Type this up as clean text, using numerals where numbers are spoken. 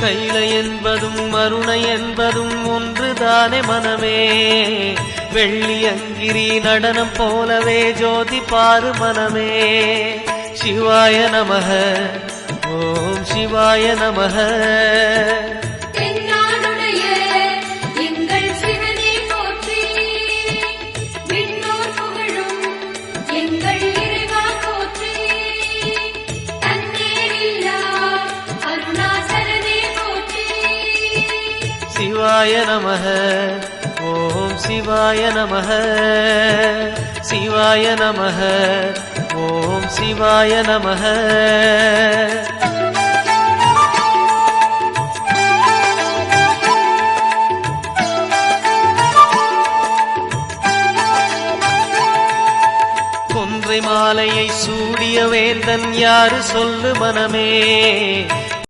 கைல என்பதும் மருணை என்பதும் ஒன்றுதானே மனமே. வெள்ளி அங்கிரி நடனம் போலவே ஜோதி பாரு மனமே. சிவாய நமக ஓம் சிவாய நமக. சிவாய நமக ஓம் சிவாய நமக. சிவாய நமக ஓம் சிவாய நமக. கொன்றை மாலையை சூடிய வேந்தன் யாரு சொல்லு மனமே.